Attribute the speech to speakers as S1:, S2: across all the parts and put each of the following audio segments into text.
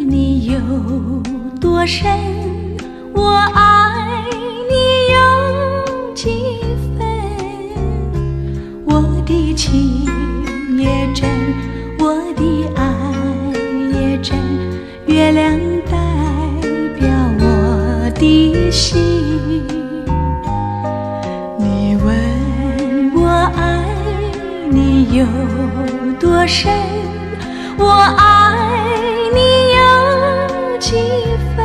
S1: 你有多深，我爱你有几分。我的情也真，我的爱也真，月亮代表我的心。你问我爱你有多深，我爱你有几分。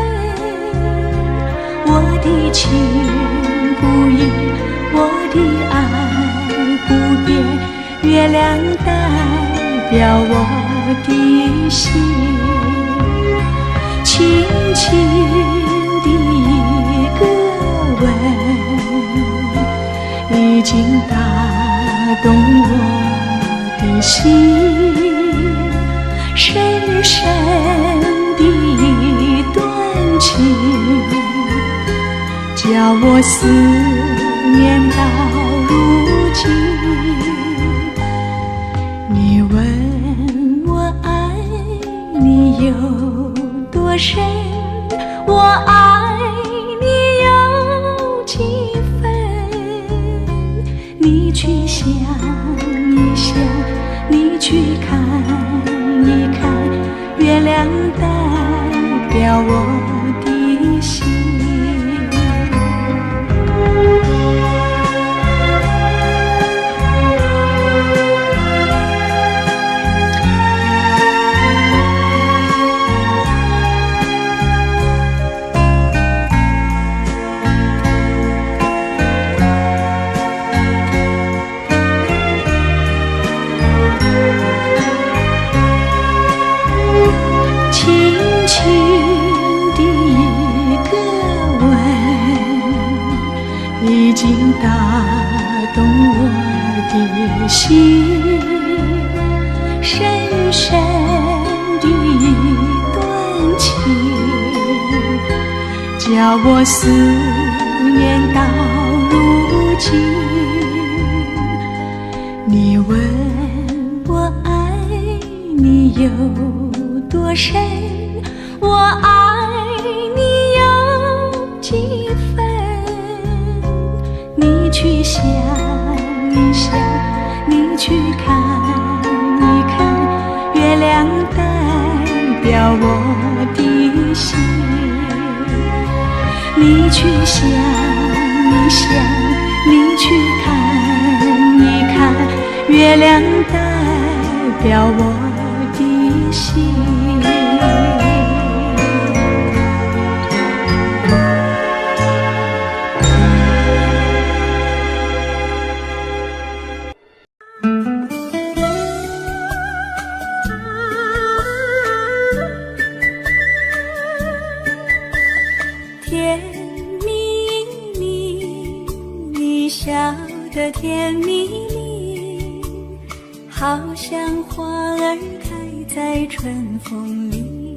S1: 我的情不移，我的爱不变，月亮代表我的心。轻轻的一个吻，已经打动我的心。深深的一段情，叫我思念到如今。你问我爱你有多深，我爱你有几分。你去想一想，你去看一看，月亮代表我的心。已经打动我的心，深深的一段情，叫我思念到如今。你问我爱你有多深，我爱你有几分。你去想一想，你去看一看，月亮代表我的心。你去想一想，你去看一看，月亮代表我的心。
S2: 甜蜜蜜，你笑得甜蜜蜜，好像花儿开在春风里，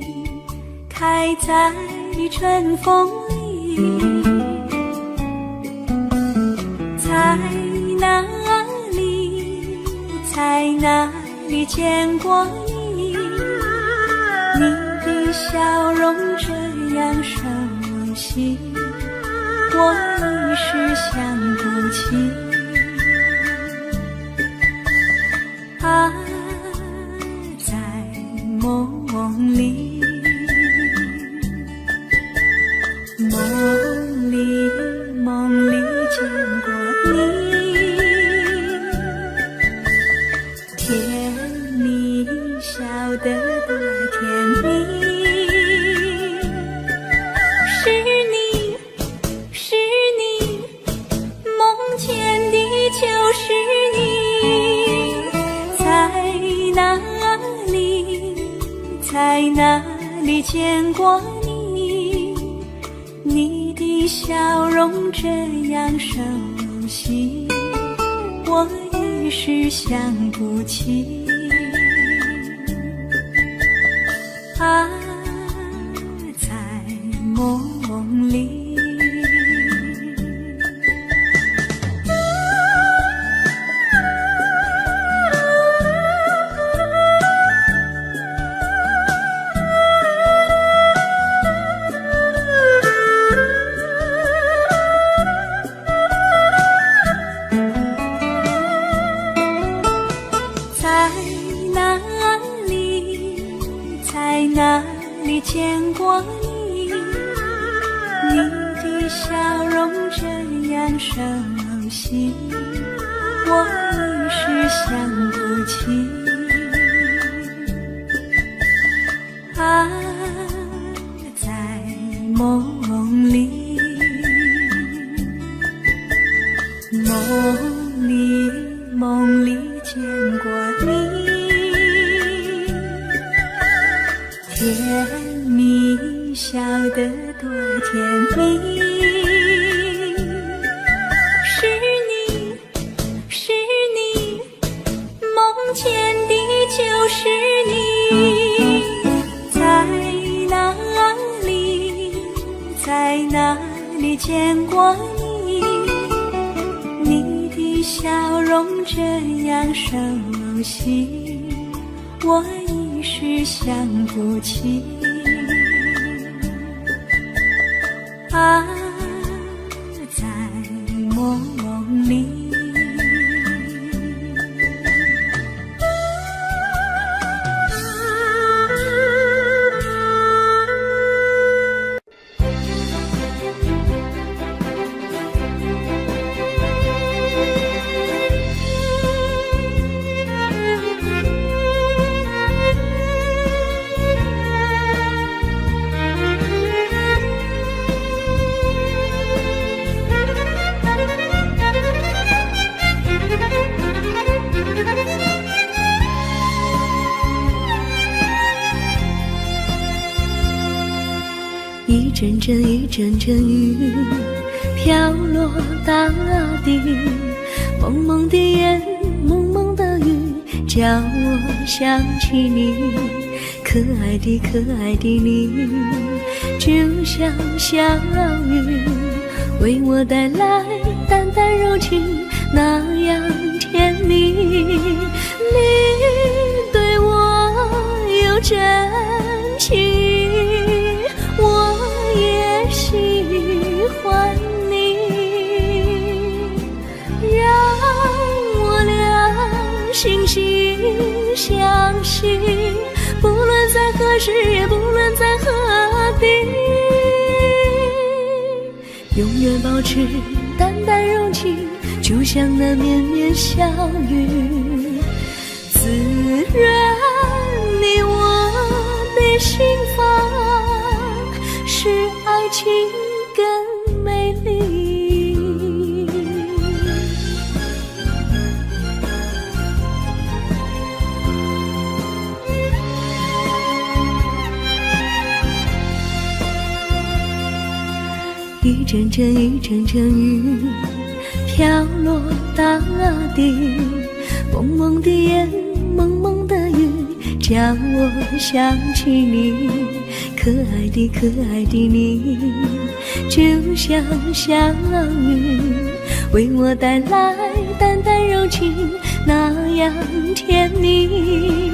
S2: 开在春风里。在哪里，在哪里见过你？你的笑容这样熟悉，我一时想不起。啊，在梦里，梦里见过你，甜蜜笑得多甜蜜。就是你，在哪里，在哪里见过你？你的笑容这样熟悉，我一时想不起。啊，在梦里。在哪里见过你？你的笑容这样熟悉，我一时想不起。啊，在梦里，梦里见过你，甜蜜笑得多甜蜜。是你，梦见的就是你。在哪里见过你？你的笑容这样熟悉，我一时想不起。啊，在梦里。一阵阵雨飘落大地，蒙蒙的烟，蒙蒙的雨，叫我想起你。可爱的你，就像小雨，为我带来淡淡柔情，那样甜蜜。你对我有真情，我也喜欢你，让我俩惺惺相惜，不论在何时，也不论在何地，永远保持淡淡柔情，就像那绵绵小雨，滋润你我的心房，使爱情更美丽。一阵阵雨飘落大地，蒙蒙的烟，蒙蒙的雨，叫我想起你。可爱的你，就像小雨，为我带来淡淡柔情，那样甜蜜。你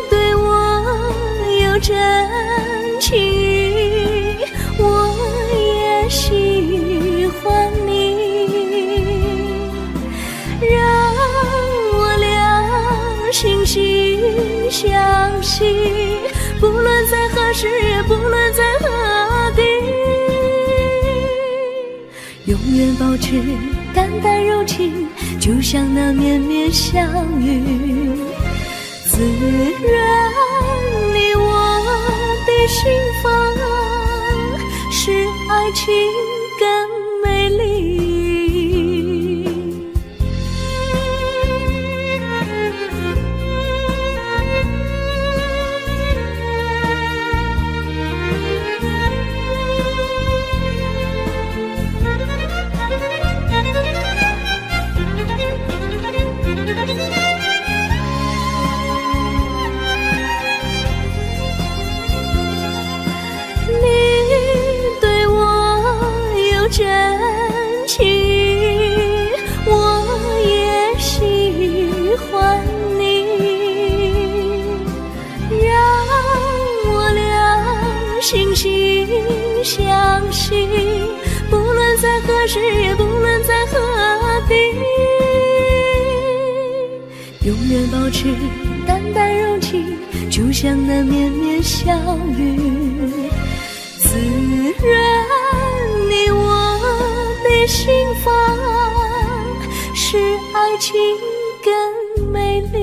S2: 对我有真情，我也喜欢你，让我俩惺惺相惜，不论在何时，也不论在何地，永远保持淡淡柔情，就像那绵绵小雨，滋润你我的心房，使爱情更美丽。真情，我也喜欢你，让我俩惺惺相惜，不论在何时，也不论在何地，永远保持淡淡柔情，就就像那绵绵小雨，滋润你我的心房，使爱情更美丽。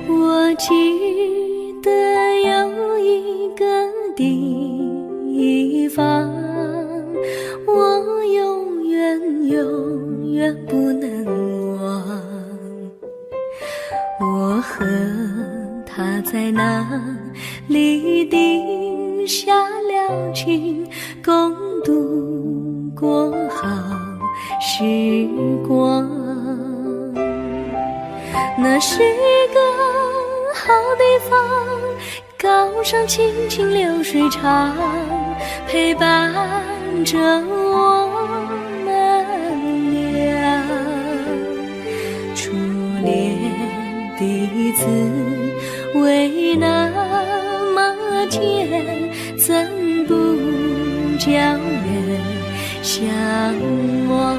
S2: 我记得有一个地方，我永远不能忘。我和他在那里定下了情，共度过好时光。那是个好地方，高山青青流水长，陪伴着我们俩。初恋第一次为那么甜，怎不叫人向往？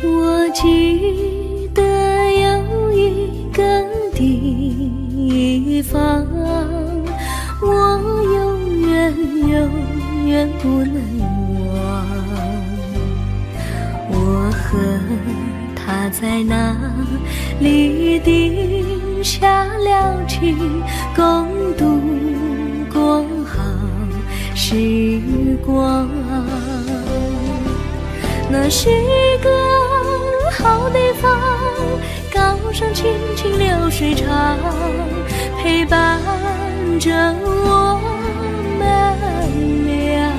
S2: 我记得有一个地方，我永远不能忘。我和他在那里定下了情，共度过好时光。那是个好地方，高山青青流水长，陪伴着我们俩。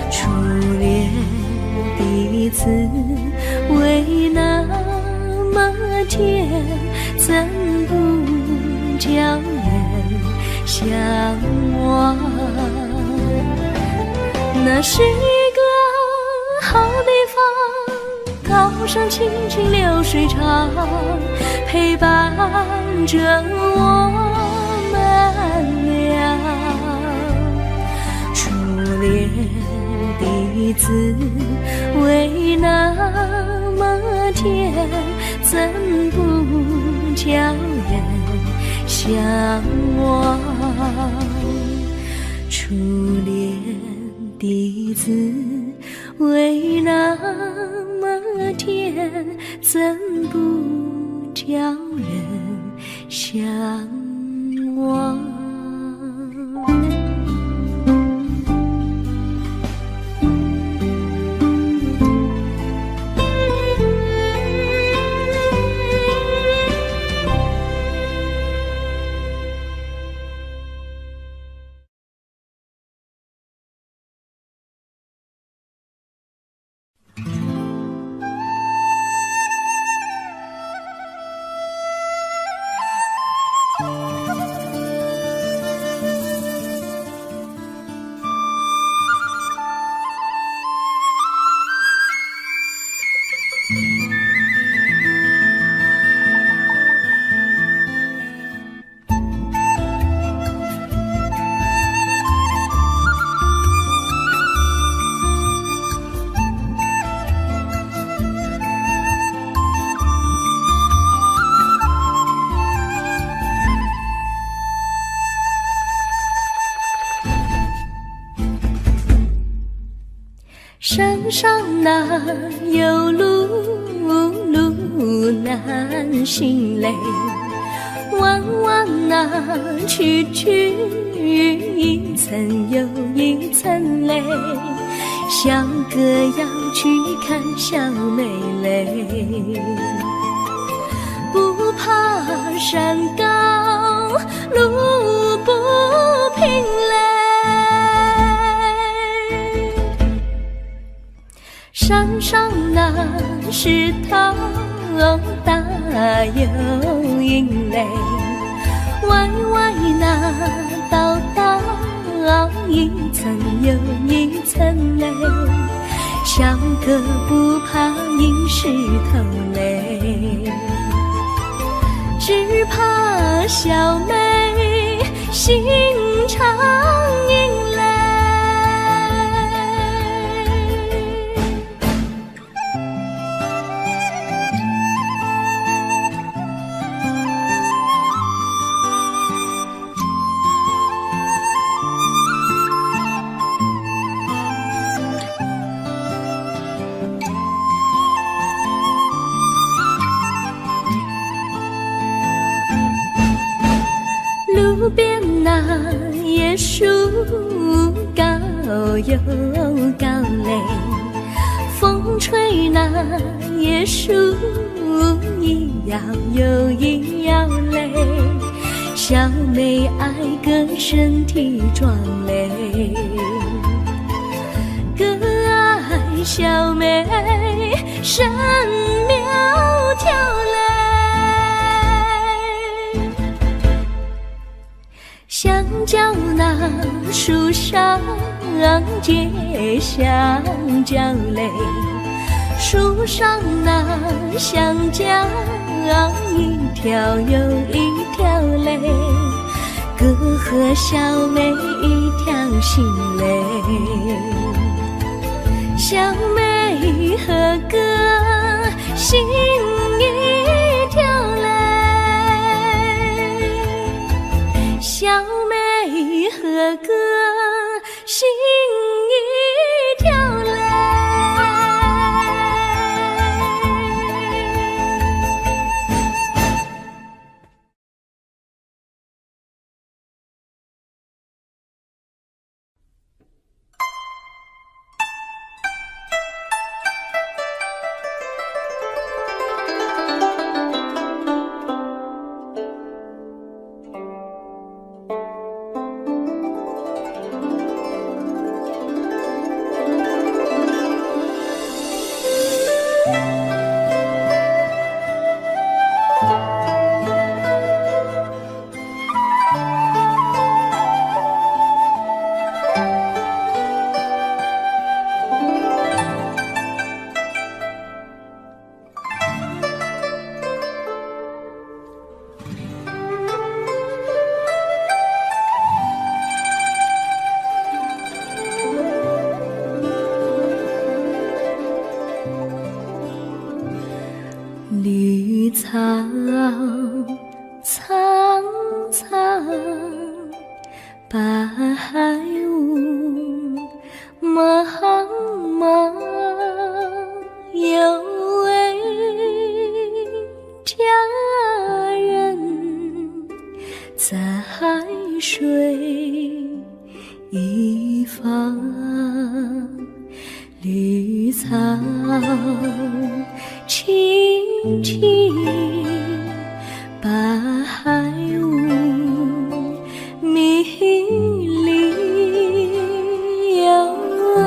S2: 初恋第一次为那么甜，怎不叫人向往？那是好地方，高山青青流水长，陪伴着我们俩。初恋第一次为那么甜，怎不叫人向往？初恋第一次为那么甜，怎不叫人向往？山上哪有路，路难行嘞，弯弯哪曲曲，一层又一层嘞，小哥要去看小妹嘞，不怕山高路不平嘞，山上那石头大又硬嘞，歪歪那道道一层又一层嘞，小哥不怕硬石头嘞，只怕小妹心肠硬嘞。路边那椰树高又高嘞，风吹那椰树一摇又一摇嘞，小妹爱个身体壮嘞，哥爱小妹身苗条嘞，香蕉那树上结香蕉嘞，树上那香蕉一条又一条嘞，哥和小妹一条心嘞，小妹和哥心一条嘞，小妹和哥心一条嘞。绿草苍苍，白雾茫茫，有位佳人在水一方，绿草青青，白雾迷离，有位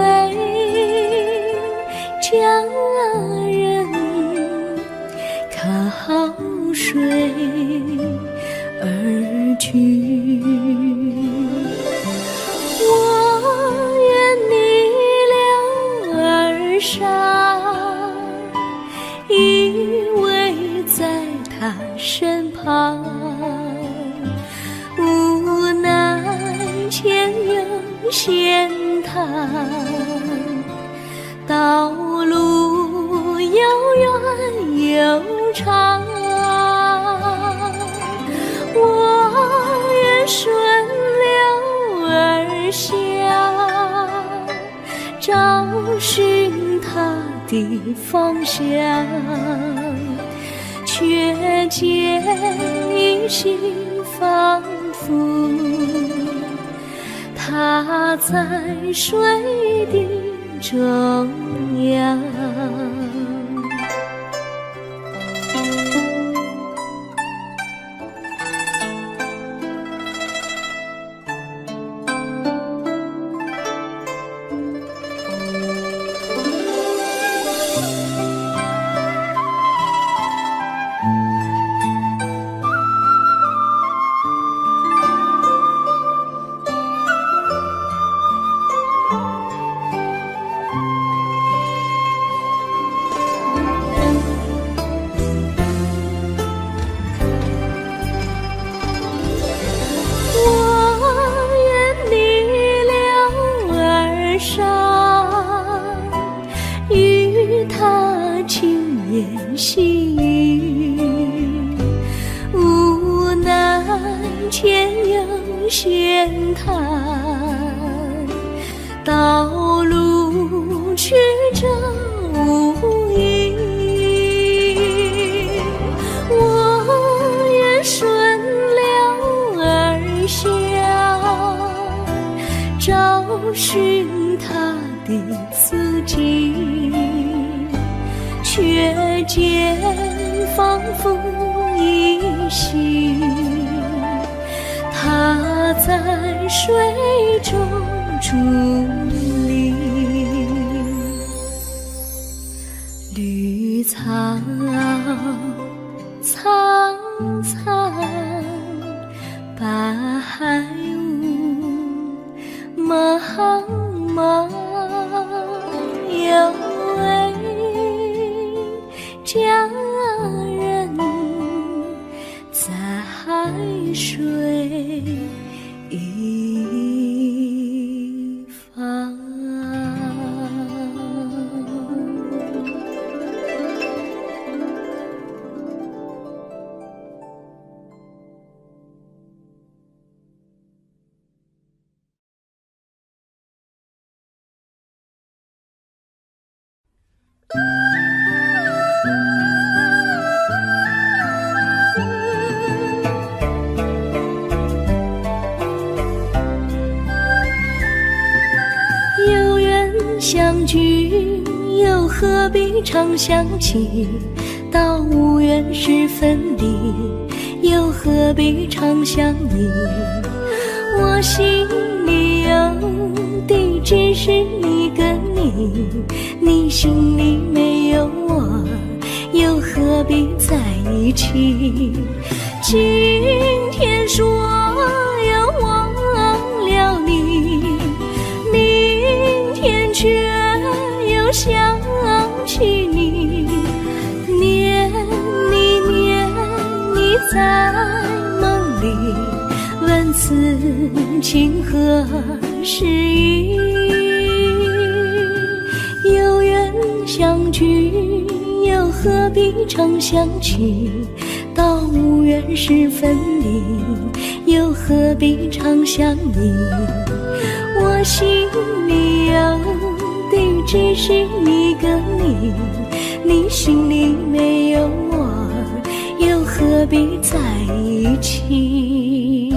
S2: 佳人靠水而居，我愿逆流而上，依偎在他身旁，无奈前有险滩，道路又远又长，我愿顺流而下，找寻的方向，却见一心仿佛它在水的中央。细雨无奈前有险滩，道路曲折无依，我愿顺流而下，找寻他的足迹，却见仿佛依稀，它在水中伫立。绿草苍苍，白雾茫茫，有位佳人在海水一方。有缘相聚，又何必常想起？到无缘时分离，又何必常想你？我心里有的只是一个你，你心里没有我，又何必在一起？今天说要忘了你，明天却又想起你，念你念你在梦里，问此情何时已？有缘相聚，又何必常想起？到无缘时分离，又何必常想你？我心里有的只是一个你，你心里没有我，又何必在一起？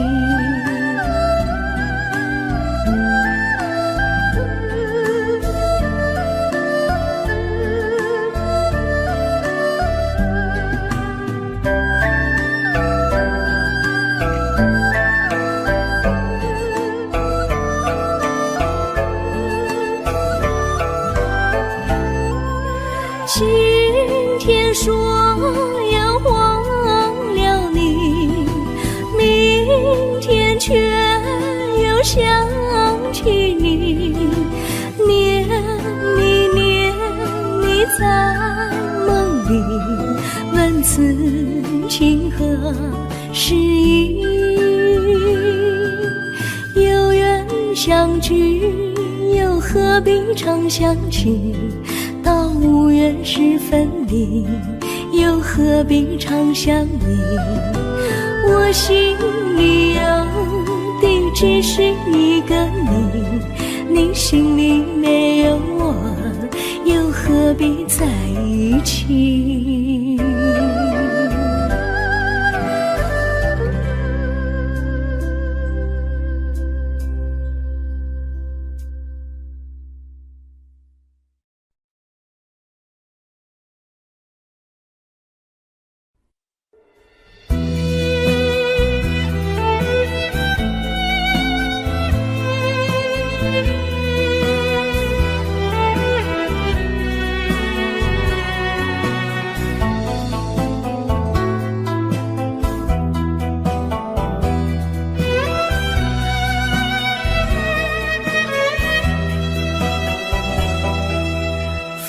S2: 今天说要忘了你，明天却又想起你，念你念你在梦里，问此情何时已？有缘相聚，又何必常想起？到无缘时分离，又何必常想你？我心里有的只是一个你，你心里没有我，又何何必在一起？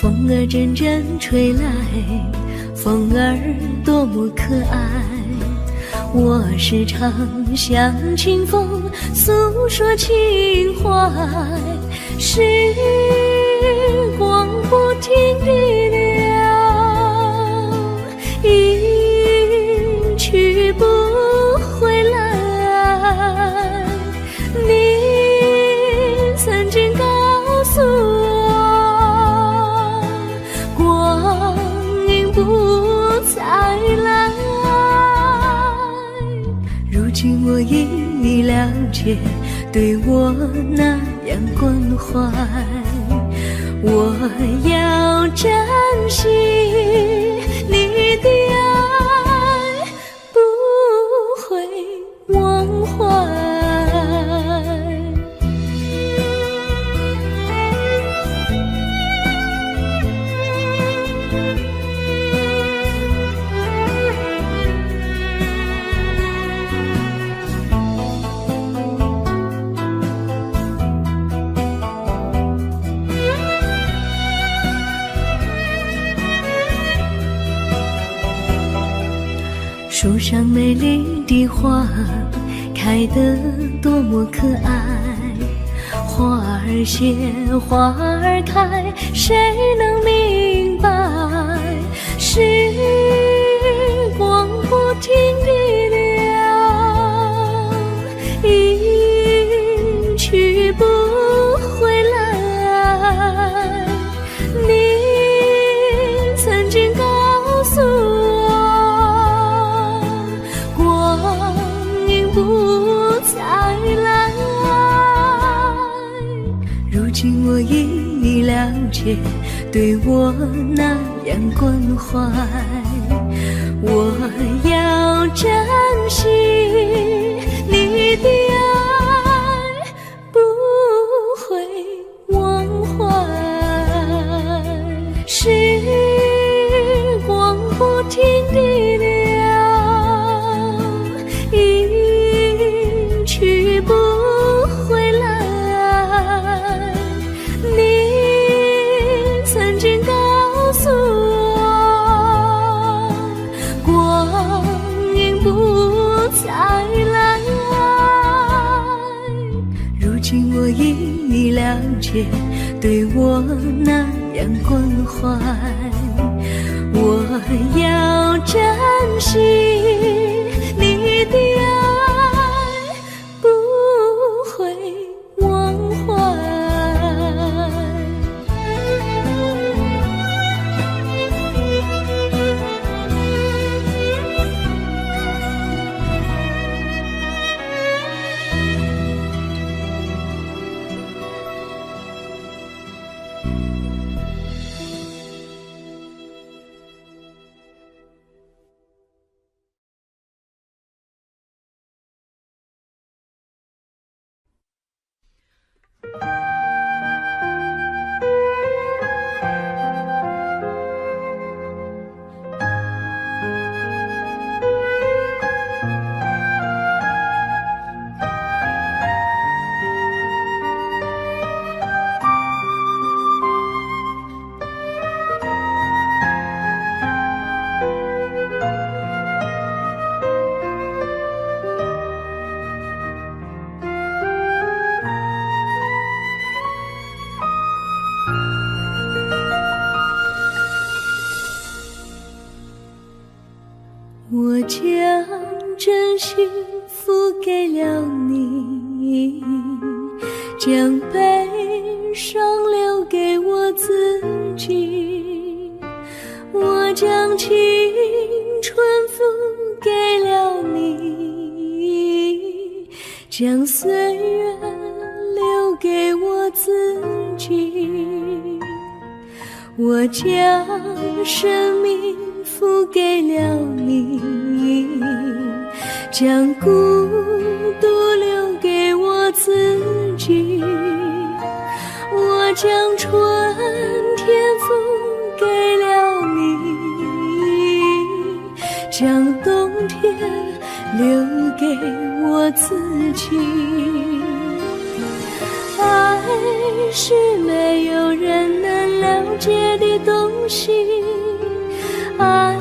S2: 风儿阵阵吹来，风儿多么可爱。我时常向清风诉说情怀，时光不停地流，一去不回来。你曾经告诉我，光阴不再来。如今我已了解，对我那样关怀，我要珍惜你的爱，不会忘怀。树上美丽的花开得多么可爱，花儿谢，花儿开，谁能明白？时光不停地流，一去不回来。你曾经告诉我，光阴不再来。如今我已了解，对我那样关怀，我要珍惜你的爱，不会忘怀。时光不停地流，一去不回来。你曾经告诉我，光阴不再来。如今我已了解，对我那样关怀，我要珍惜你的爱，不会忘怀。我将真心付给了你，将悲伤留给我自己。将青春付给了你，将岁月留给我自己。我将生命付给了你，将孤独留给我自己。我将春天付给了你，将冬天留给我自己。爱是没有人能了解的东西，爱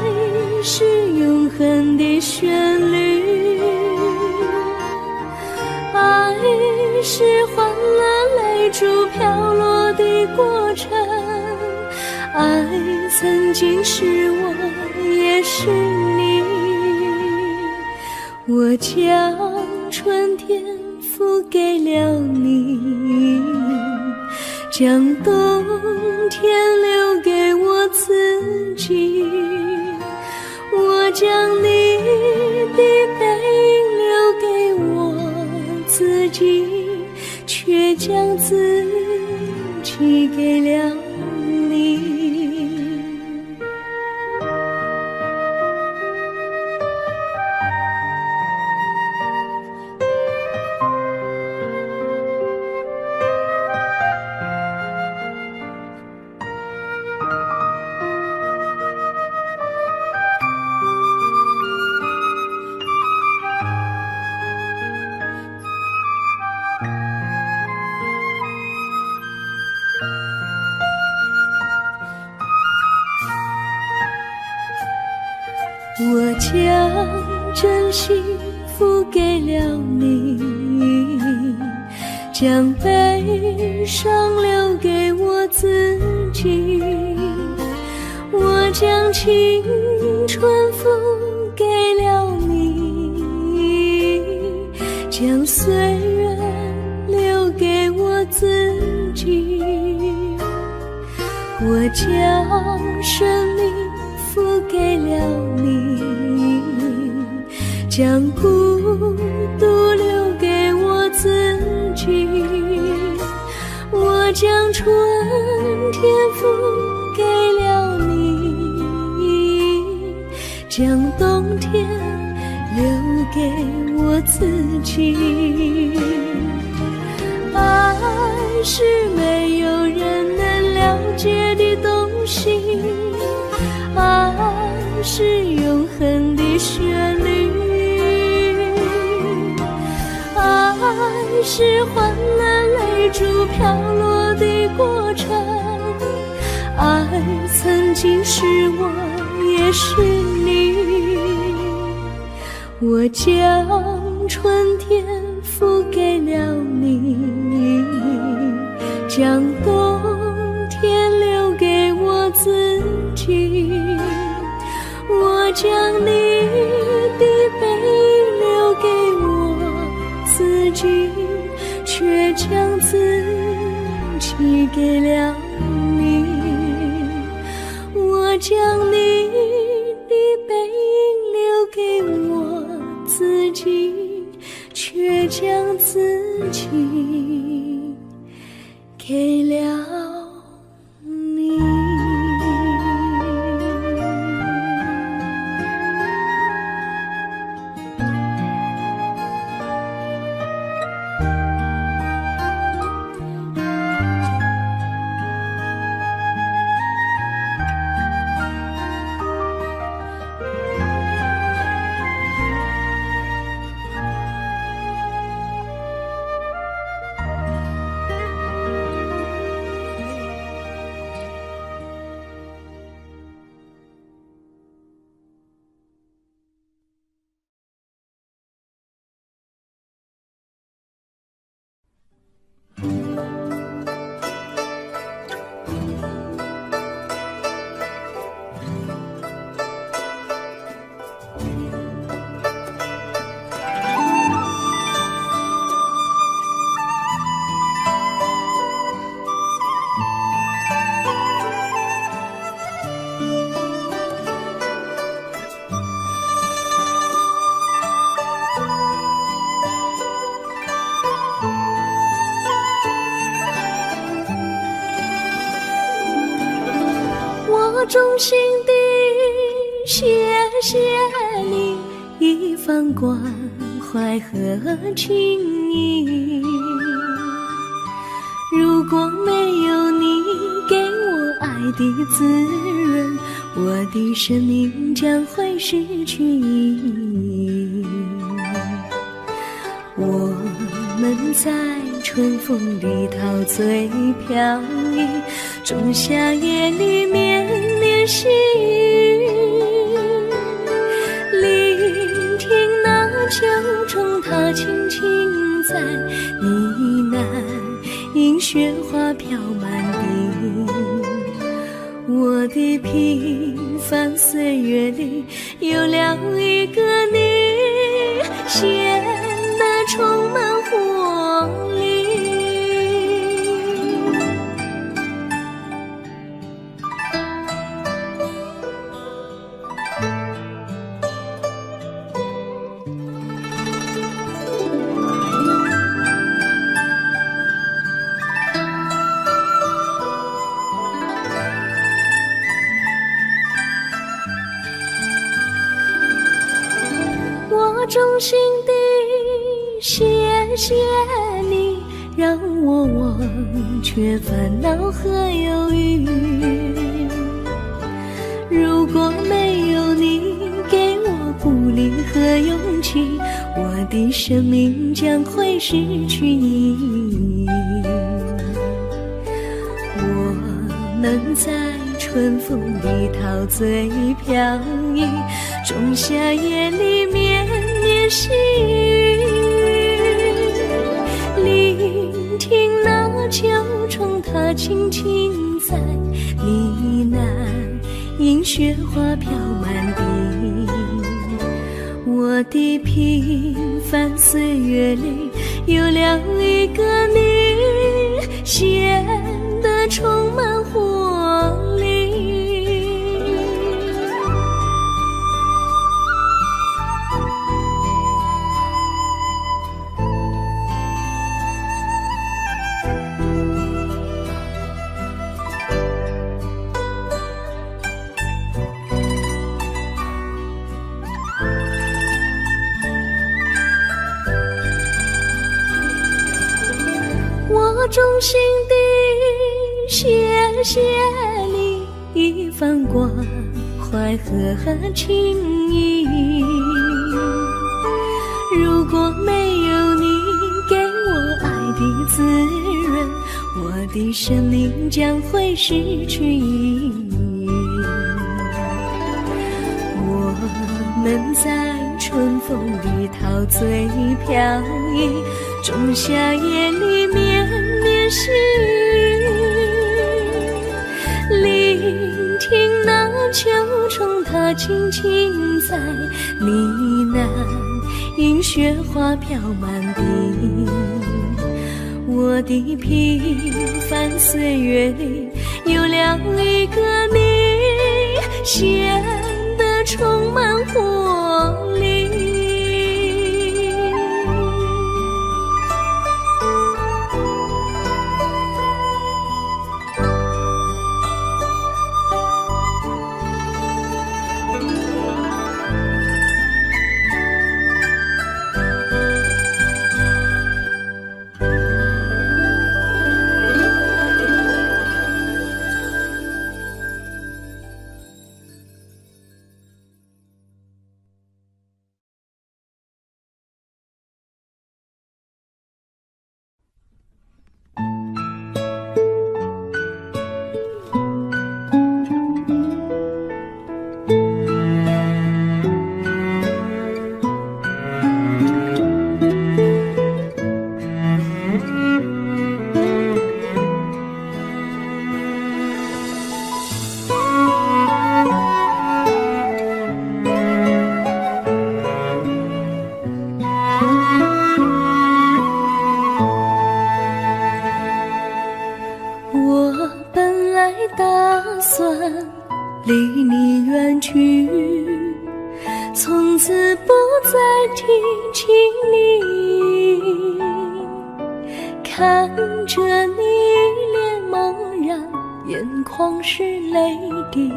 S2: 是永恒的旋律，爱是换了泪珠飘落的过程，爱曾经是我也是你。我将春天付给了你，将冬天留给我自己。我将你的背影留给我自己，却将自己给了你。我将真心付给了你，将悲伤留给我自己。我将青春付给了你，将岁月留给我自己。我将生命付给了你，将孤独留给我自己。我将春天付给了你，将冬天留给我自己。爱是没有人能了解的东西，爱是永恒的旋律，爱是换了泪珠飘落的过程，爱曾经是我也是你。我将春天付给了你，将冬天留给我自己。我将你的背影留给我自己，却将自己给了你。我将你的背影留给我自己，却将自己给了你。衷心地谢谢你一番关怀和情谊。如果没有你给我爱的滋润，我的生命将会失去意义。我们在春风里陶醉飘逸，仲夏夜里绵绵细雨，聆听那秋虫它轻轻在呢喃，银雪花飘满地。我的平凡岁月里有了一个你，显得充满活力。我衷心地谢谢你，让我忘却烦恼和忧郁。如果没有你给我鼓励和勇气，我的生命将会失去意义。我们在春风里陶醉飘逸，仲夏夜里绵绵细雨，聆听那秋虫它轻轻在呢喃，银雪花飘满地。我的平凡岁月里有了一个你，显得充满活力。我衷心地谢谢你一番关怀和情谊。如果没有你给我爱的滋润，我的生命将会失去意义。我们在春风里陶醉飘逸，仲夏夜里绵绵细雨，聆听那秋虫它轻轻在呢喃，银雪花飘满地。我的平凡岁月里有了一个你，显得充满活力。离你远去，从此不再提起你。看着你脸茫然眼眶是泪滴，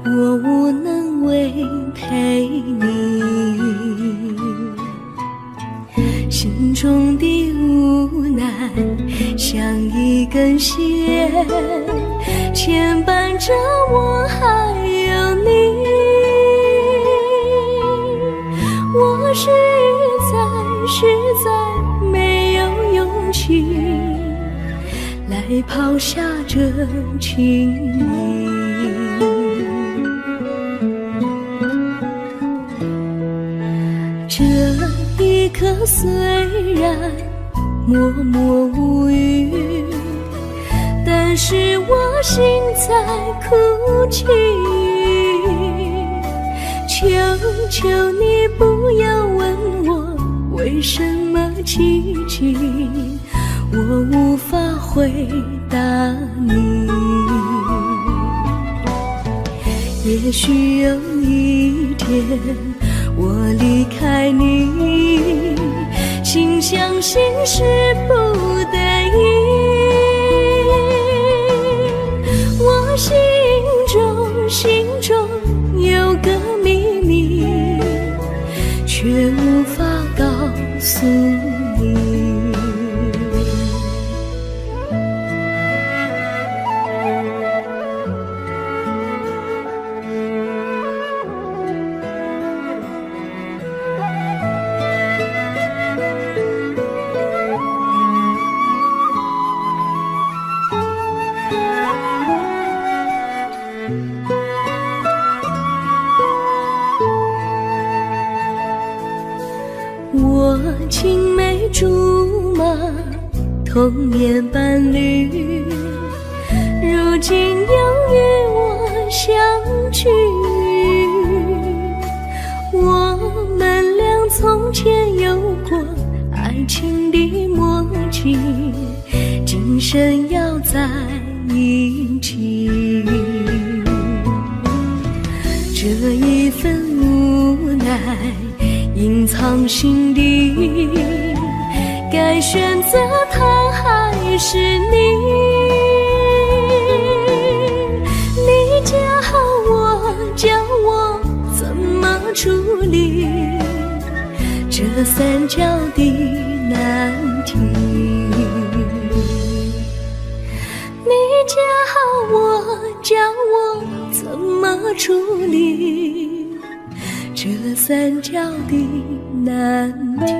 S2: 我无能为陪你。心中的无奈像一根线，牵绊着我还有你。我实在没有勇气来抛下这情谊。这一刻虽然默默无语，但是我心在哭泣。求求你不要问我为什么寂静，我无法回答你。也许有一天我离开你，心相信是不得已。我心中有个秘密，却无法告诉你。我青梅竹马，童年伴侣，如今又与我相聚。我们俩从前有过爱情的默契，今生要在一起。这一份无奈隐藏心底，该选择他还是你？你教我怎么处理这三角的难题？你教我怎么处理这三角的难题？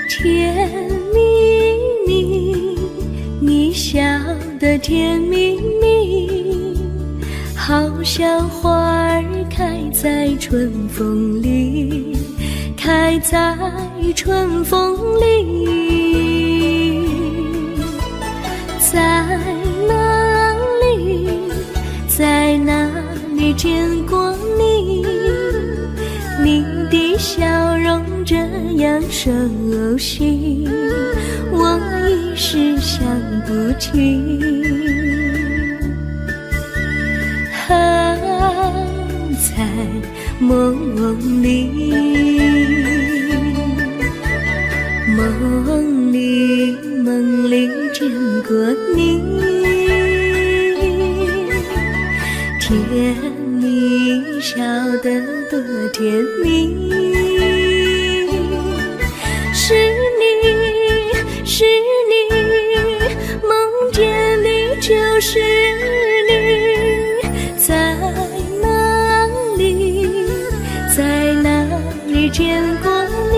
S2: 甜蜜蜜，你笑得甜蜜蜜，好像花儿开在春风里，开在春风里。在哪里，在哪里见过你？你的笑容这样熟悉，我一时想不起。在梦里，梦里见过你，甜蜜笑得多甜蜜。是你，梦见你就是你，在哪里见过你？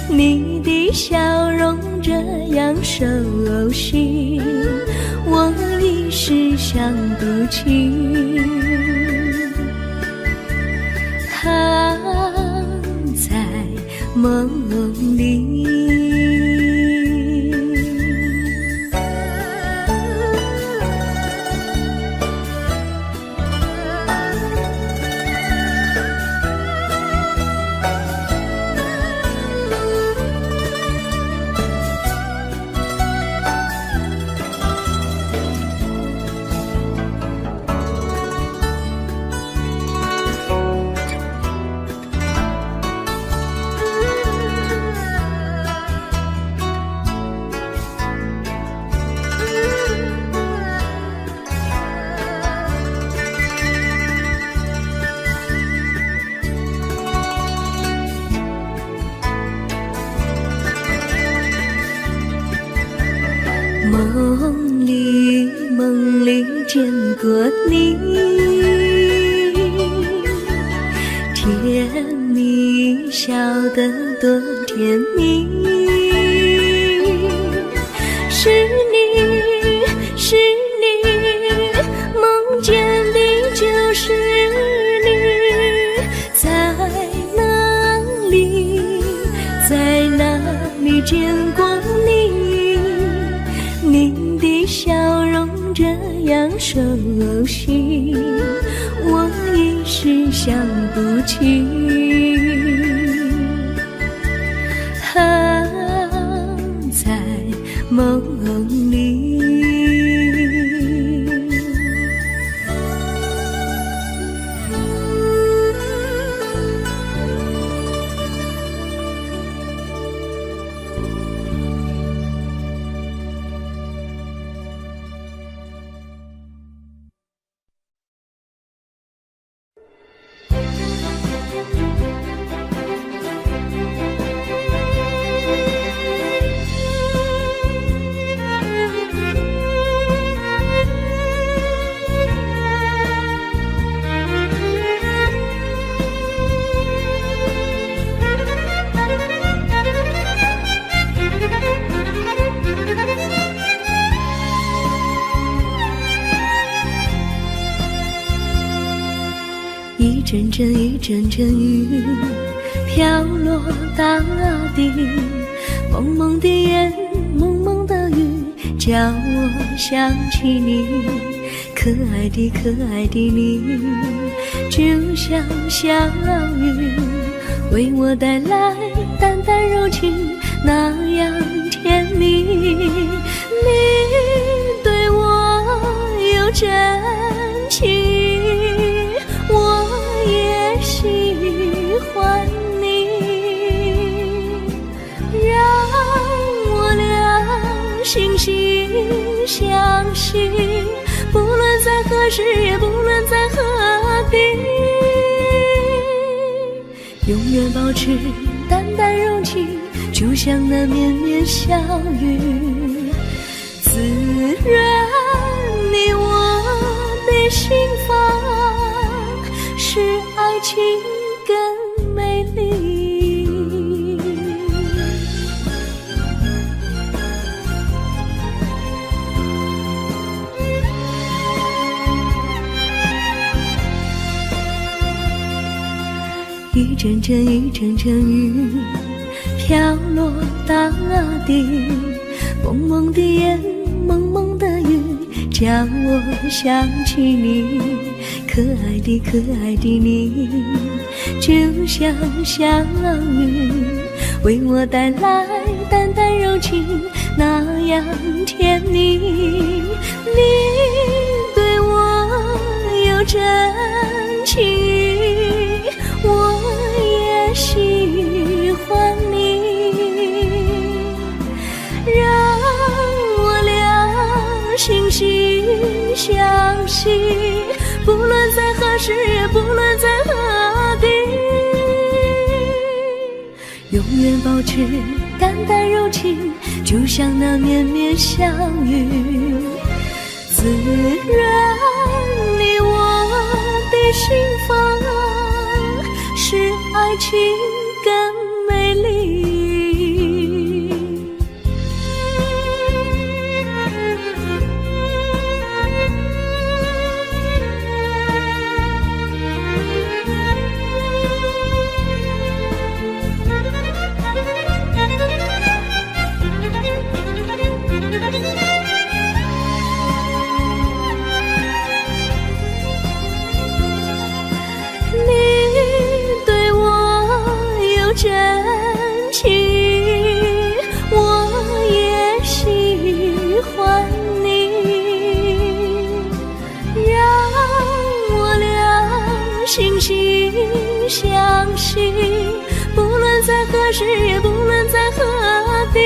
S2: 你的笑容这样熟悉，我一时想不起。在梦里。梦里见过你，甜蜜笑得多甜蜜，是你是你，梦见的就是你，在哪里见过你？你的笑容这样熟悉，我一时想不起。在梦里。一阵阵雨飘落大地，蒙蒙的烟，蒙蒙的雨，叫我想起你，可爱的你，就像小雨，为我带来淡淡柔情，那样甜蜜。你对我有真情，我也喜欢你，让我俩惺惺相惜，不论在何时，也不论在何地，永远保持淡淡柔情，就像那绵绵小雨，滋润你我的心房，使爱情更美丽。一阵阵雨飘落大地，蒙蒙的烟，蒙蒙的雨，叫我想起你，可爱的你，就像小雨，为我带来淡淡柔情，那样甜蜜。你对我有真情，我也喜欢你，让我俩惺惺相惜，不论在何时，也不论在何地，永远保持淡淡柔情，就像那绵绵小雨，滋润你我的心房，使爱情更美丽。真情，我也喜欢你，让我俩惺惺相惜，不论在何时，也不论在何地，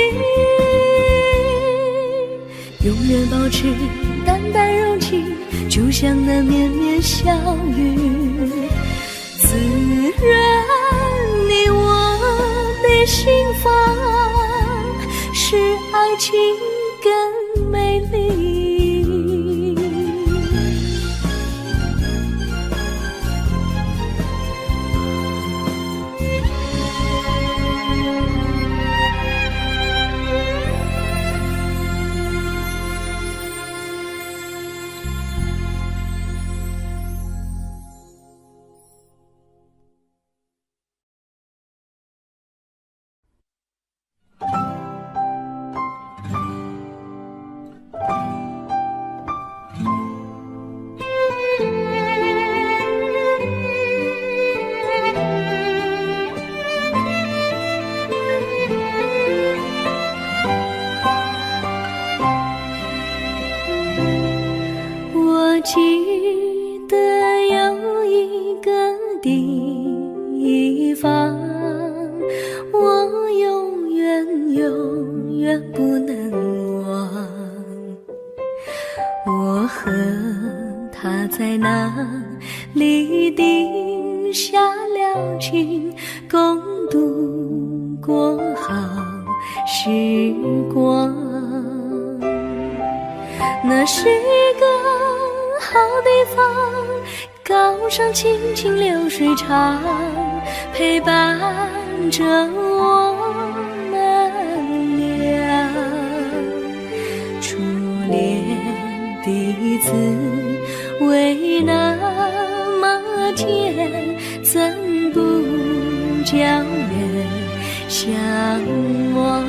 S2: 永远保持淡淡柔情，就像那绵绵小雨，滋润你我的心房，使爱情更美丽。我记得有一个地方，我永远不能忘。我和他在那里定下了情，共度过好时光。那是个好地方，高山青青流水长，陪伴着我们俩。初恋的滋味那么甜，怎不叫人向往？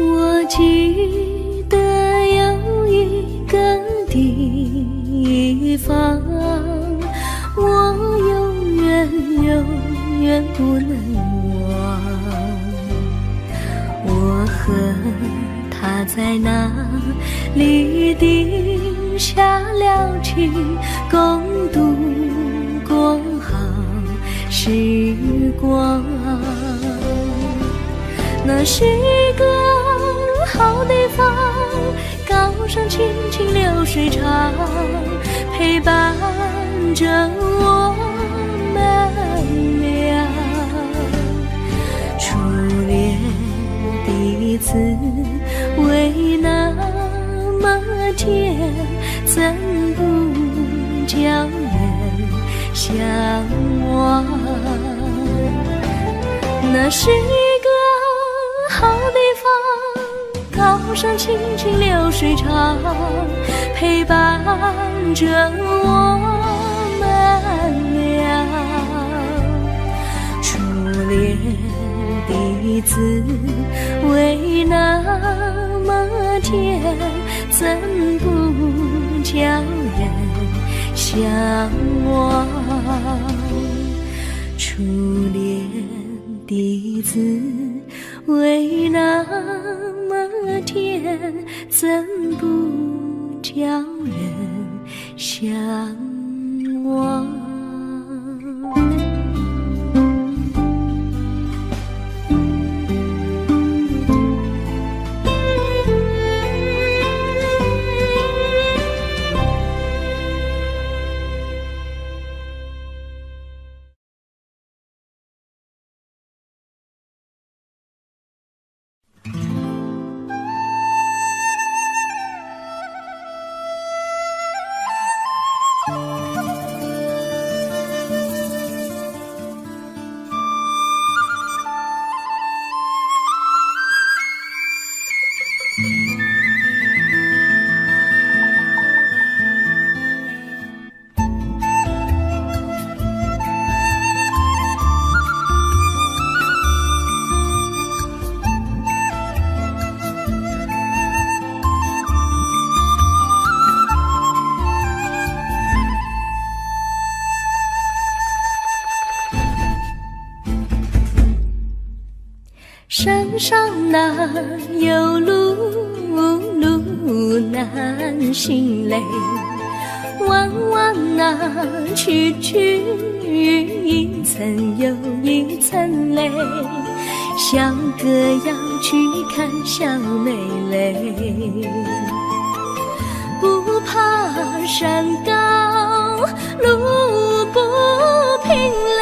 S2: 我记得有一个地方，我永远不能忘。我和他在那里定下了情，共度过好时光。那是个好地方，高山青青流水长，陪伴着我们俩。初恋的滋味那么甜，怎不叫人向往？那是一个好地方，高山青青流水长，陪伴着我们俩。初恋的滋味那么甜，怎不叫人向往？初恋的滋味那么甜，怎不叫人向往？山上哪有路，路哪心累。弯弯啊，曲曲，一层又一层泪。小哥要去看小妹妹，不怕山高路不平嘞。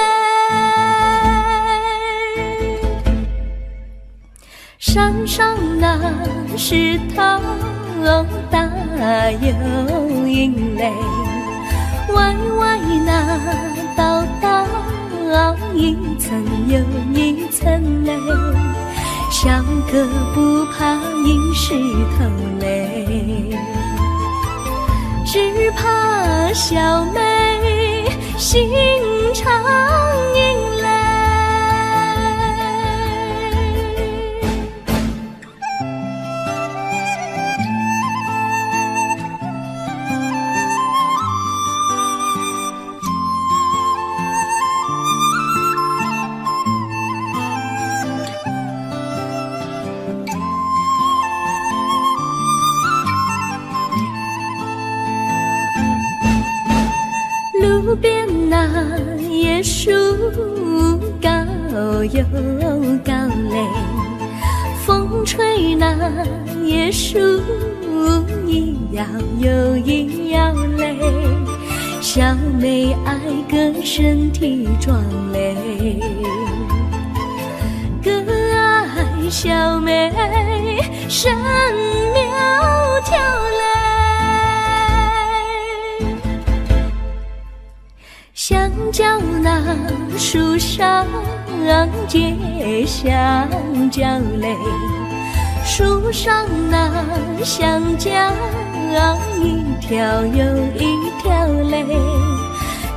S2: 山上那石头大又阴雷，歪歪那道道一层又一层泪。小哥不怕硬石头累，只怕小妹心肠阴雷。路边那椰树高又高嘞，风吹那椰树一摇又一摇嘞。小妹爱个身体壮嘞，哥爱小妹身苗条嘞。香蕉那树上结香蕉嘞，树上那香蕉一条又一条嘞，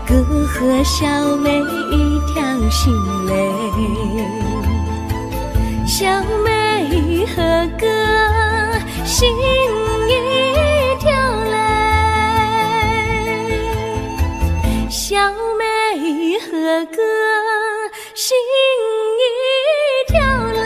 S2: 哥和小妹一条心嘞，小妹和哥心一条嘞。小妹和哥心一条嘞。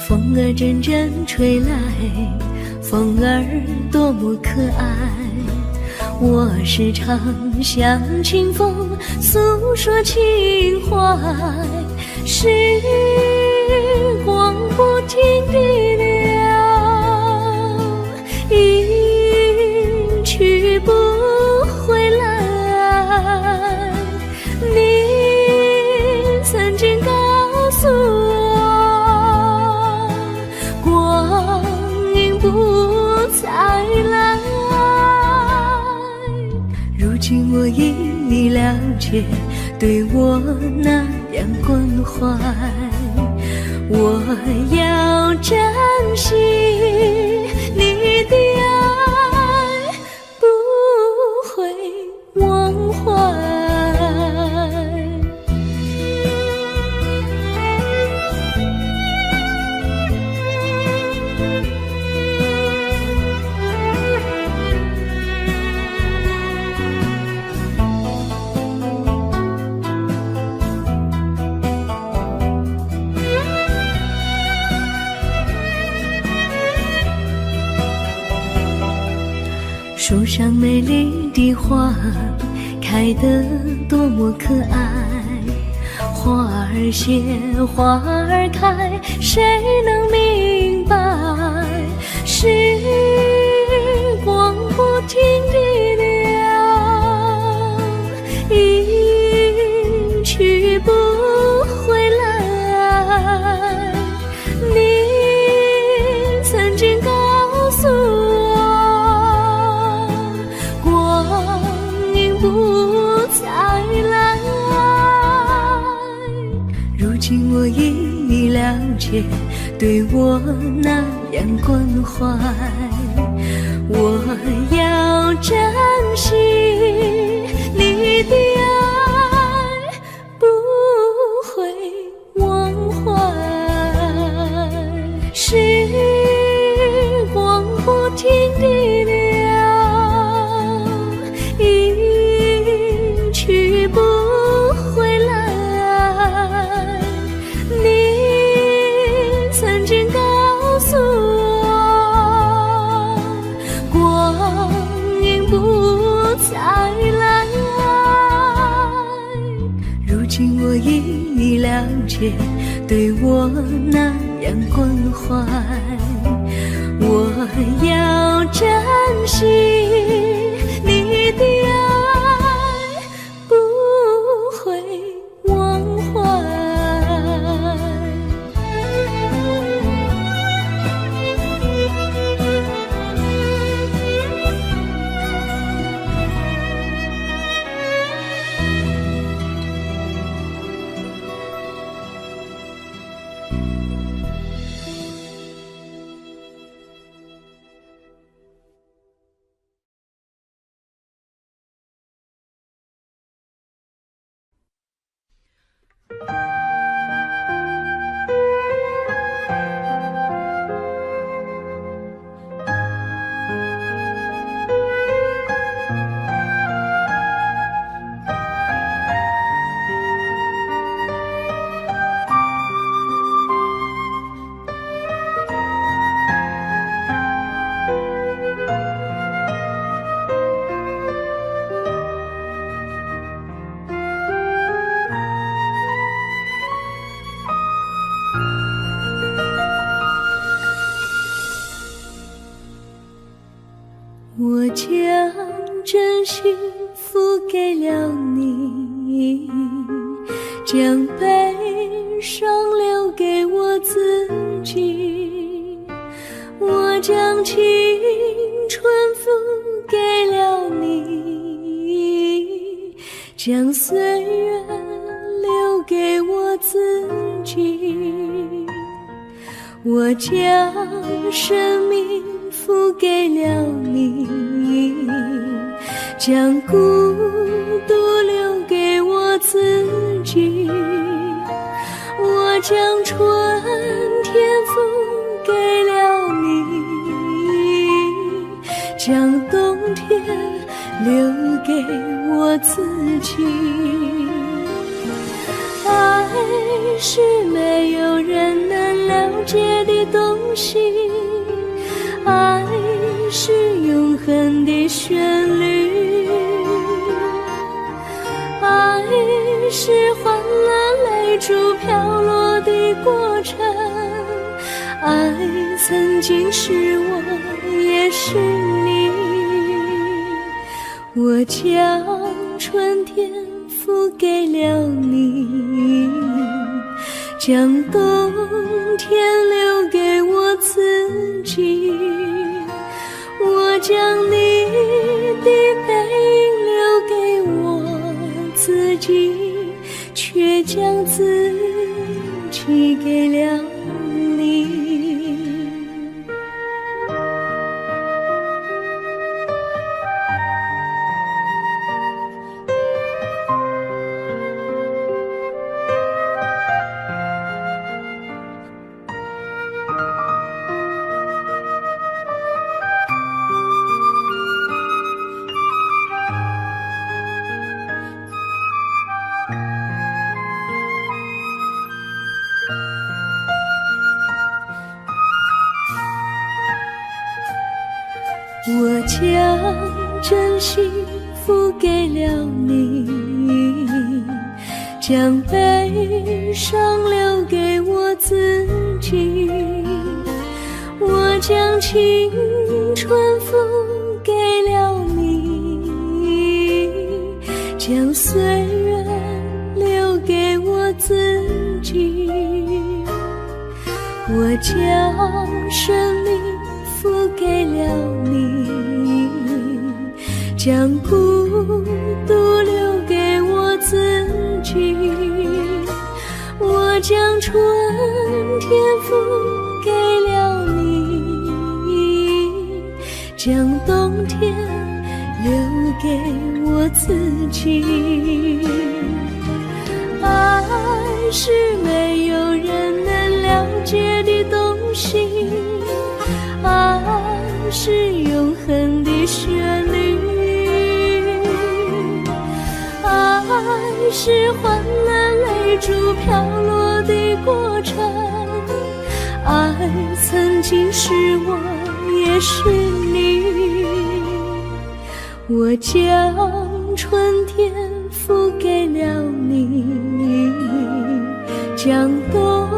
S2: 风儿阵阵吹来，风儿多么可爱。我时常向清风诉说情怀，时光不停地流，一去不回来。你曾经告诉我，光阴不再来。如今我已了解，对我那样关怀，我要珍惜你的爱，不会忘怀。树上美丽的花开得多么可爱，花儿谢，花儿开，谁能明白？时光不停地流，一去不回来。你曾经告诉我，光阴不再来。今我已了解，对我那样关怀，我要珍惜你的爱，不会忘怀。时光不停地流，一去不回来。你曾经告诉我，光阴不再来。如今我已了解，对我那样关怀，我要珍惜你的爱，不会忘怀。我将真心付给了你，将悲伤留给我自己，我将青春付给了你，将岁月留给我自己，我将生命付给了你，将孤独留给我自己，我将春天付给了你，将冬天留给我自己。爱是没有人能了解的东西，爱是永恒的旋律，爱是欢乐泪珠飘落的过程，爱曾经是我也是你，我将春天付给了你，将冬天留给我自己，我将你的背影留给我自己，却将自己给了你。我将真心付给了你，将悲伤留给我自己，我将青春付给了你，将岁月留给我自己，我将生命付给了你，将孤独留给我自己，我将给我自己。爱是没有人能了解的东西，爱是永恒的旋律，爱是换了泪珠飘落的过程，爱曾经是我也是你。我将春天付给了你，将冬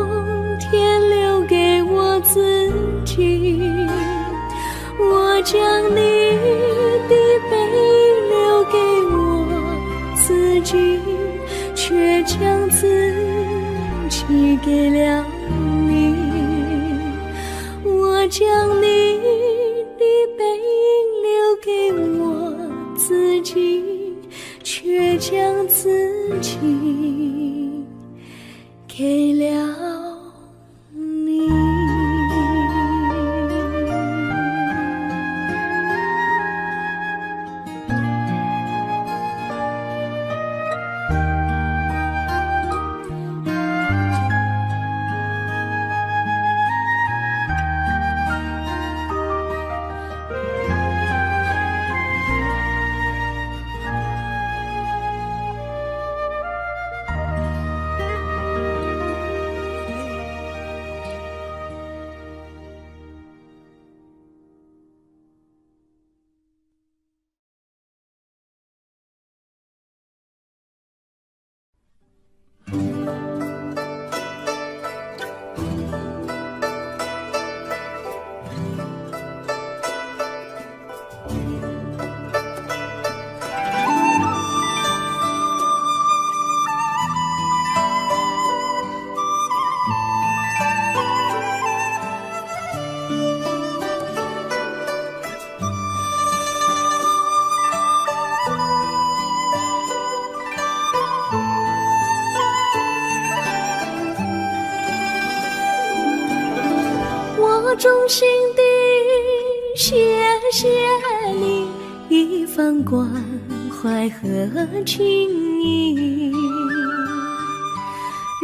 S2: 天留给我自己。我将你的背影留给我自己，却将自己给了你。我将你的背影留给我自己，却将自己给了你。我衷心地谢谢你一番关怀和情谊，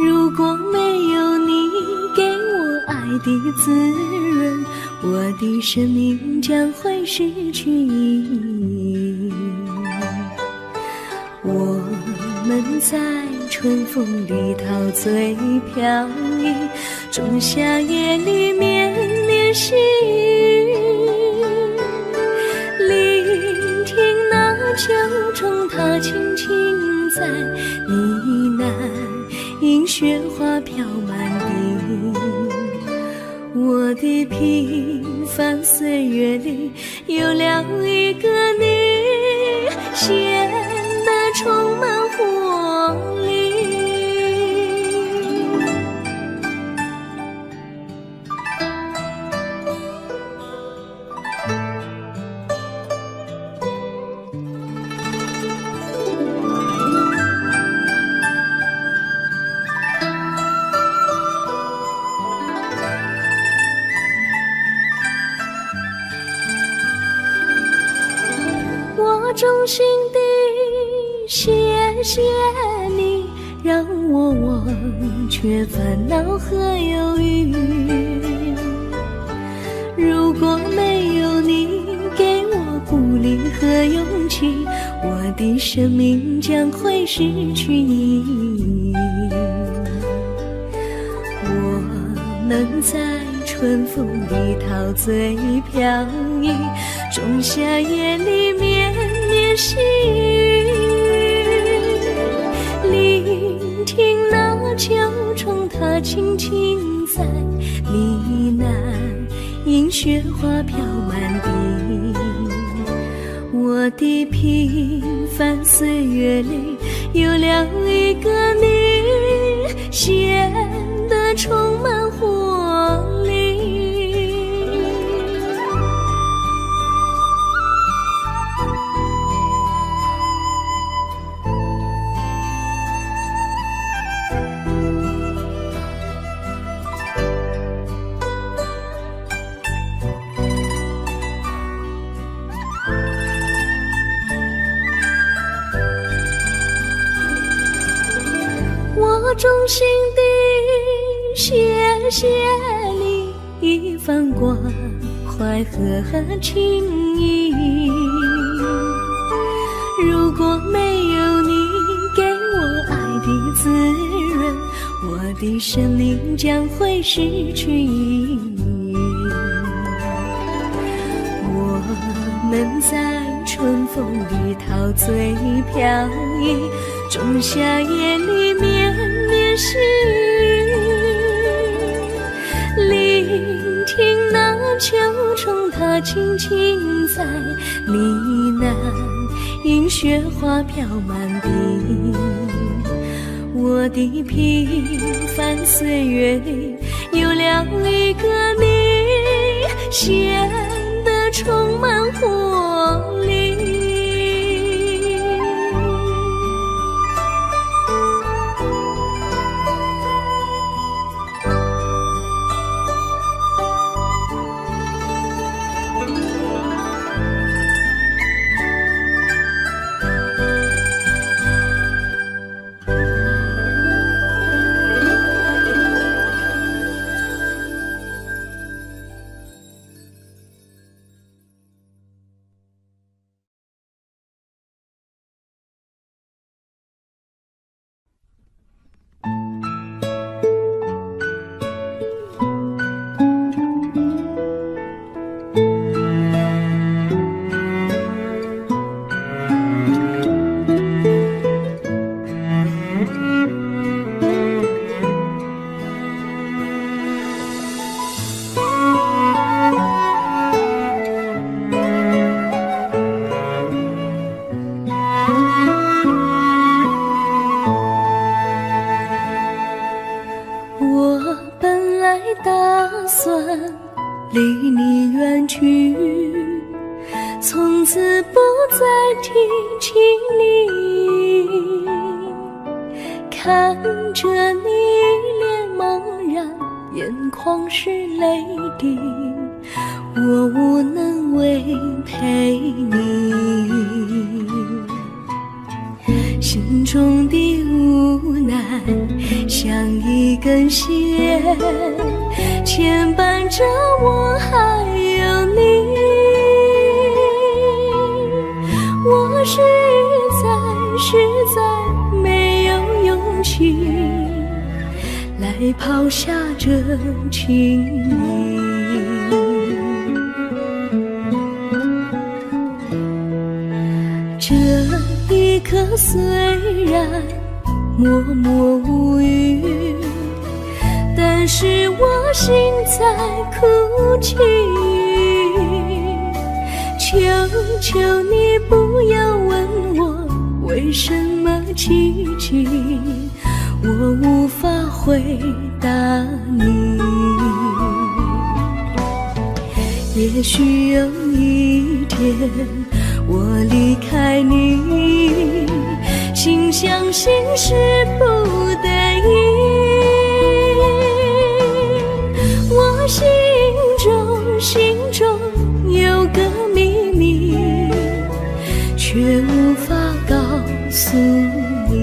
S2: 如果没有你给我爱的滋润，我的生命将会失去意义。我们在春风里陶醉飘逸，仲夏夜里绵绵细雨，聆听那秋虫它轻轻在呢喃，迎雪花飘满地。我的平凡岁月里有了一个你，显得充满活力。我衷心地谢谢你，让我忘却烦恼和忧郁。如果没有你给我鼓励和勇气，我的生命将会失去意义。我们在春风里陶醉飘逸，仲夏夜里绵绵细雨，聆听那秋虫它轻轻在呢喃，迎雪花飘满地。我的平凡岁月里有了一个你，显得充满活力。我衷心地谢谢你一番关怀和情谊。如果没有你给我爱的滋润，我的生命将会失去意义。我们在春风里陶醉飘逸，仲夏夜里绵绵细雨，聆听那秋虫它轻轻在呢喃，迎雪花飘满地。我的平凡岁月里有了一个你，显得充满活力。离你远去，从此不再提起你。看着你脸茫然，眼眶是泪滴，我无能为陪你。心中的无奈像一根线，牵绊着我还有你。我实在没有勇气来抛下这情谊。这一刻虽然默默无语，但是我心在哭泣。求求你不要问我为什么寂静，我无法回答你。也许有一天我离开你，心相信是不得已。我心中有个秘密，却无法告诉你。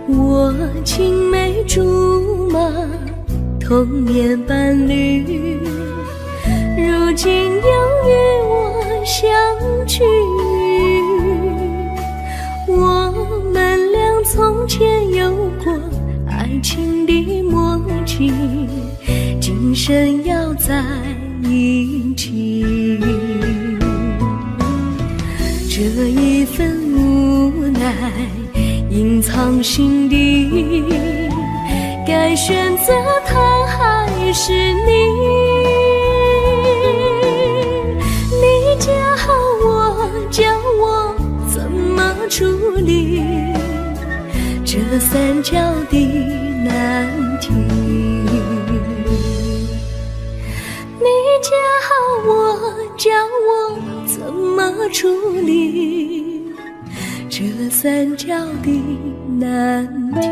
S2: 我青梅竹马，童年伴侣，如今又与我相聚。我们俩从前有过爱情的默契，今生要在一起。这一份无奈隐藏心底，该选择他还是你？你教我怎么处理这三角的难题。角的难题。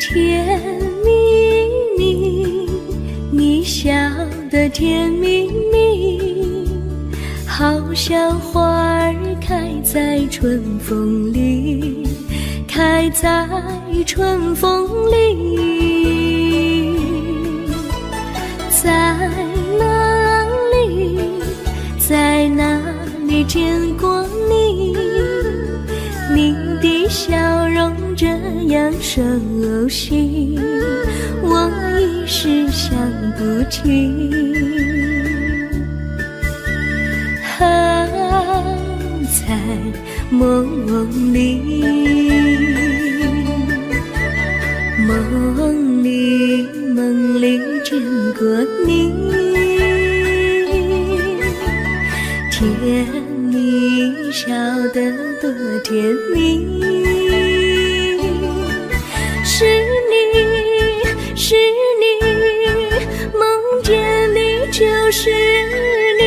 S2: 甜蜜蜜，你笑得甜蜜蜜，好像花儿开在春风里，开在春风里。在哪里，在哪里见过你？你的笑容这样熟悉，我一时想不起。在梦里，梦里见过你，甜蜜笑得多甜蜜。是你，是你，梦见你就是你。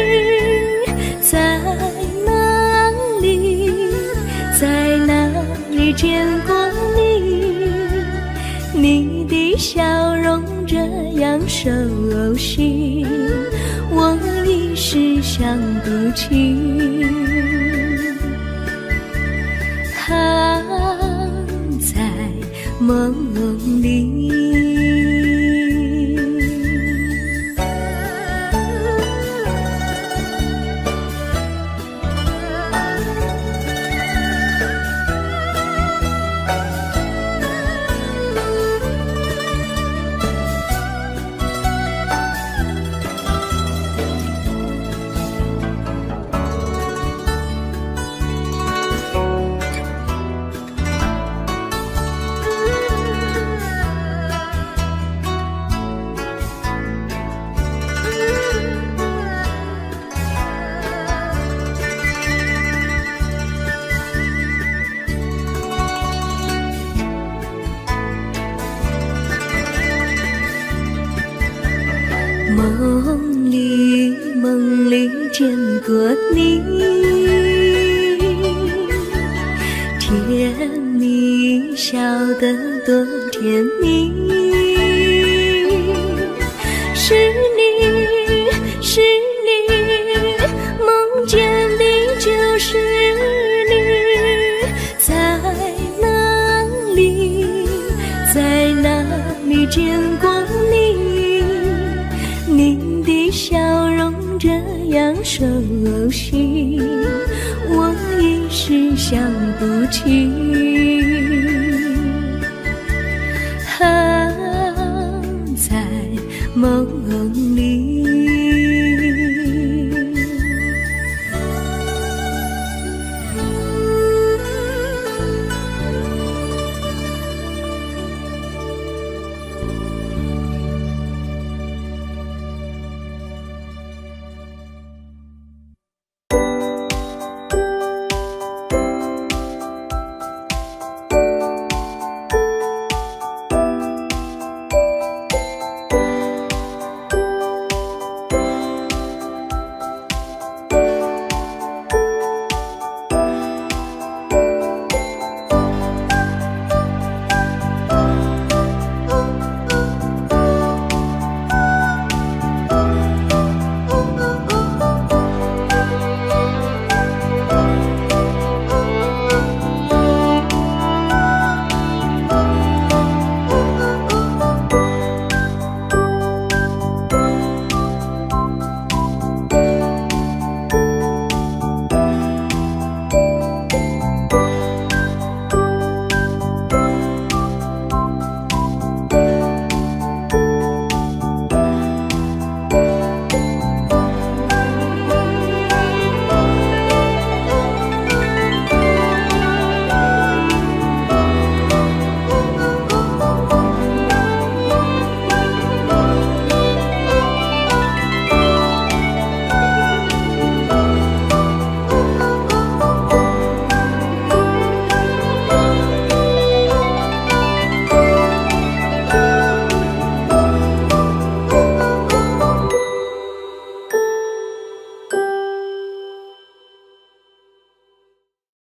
S2: 在哪里，在哪里见过你？你的笑容这样熟悉，我一时想不起。在梦里。梦里见过你，甜蜜笑得多甜蜜。是你，是你，梦见的就是你。在哪里，在哪里见过你？你的笑容这样熟悉，我一时想不起。在梦里。